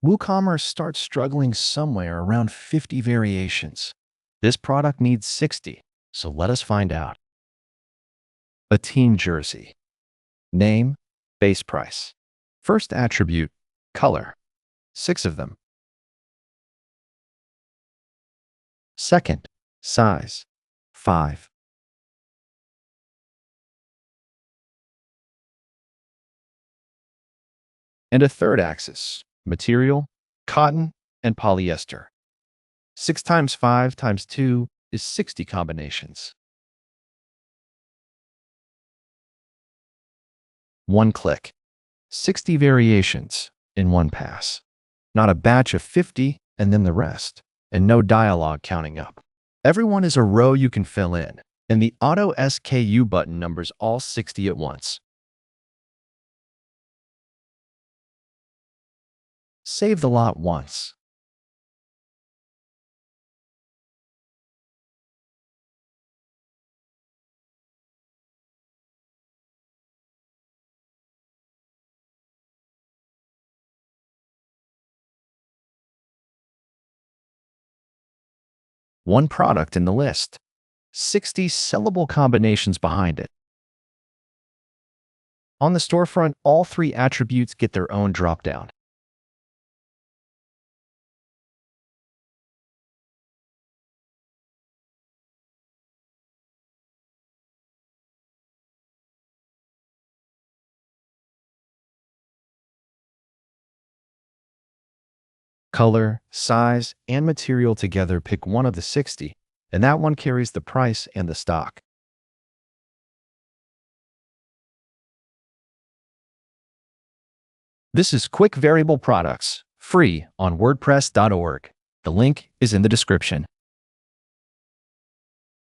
WooCommerce starts struggling somewhere around 50 variations. This product needs 60, so let us find out. A team jersey. Name, base price. First attribute, color. 6 of them. Second, size. 5. And a third axis, material, cotton, and polyester. 6 times 5 times 2 is 60 combinations. One click. 60 variations in one pass. Not a batch of 50 and then the rest, and no dialogue counting up. Everyone is a row you can fill in, and the Auto SKU button numbers all 60 at once. Save the lot once. One product in the list. 60 sellable combinations behind it. On the storefront, all 3 attributes get their own dropdown. Color, size, and material together pick one of the 60, and that one carries the price and the stock. This is Quick Variable Products, free on WordPress.org. The link is in the description.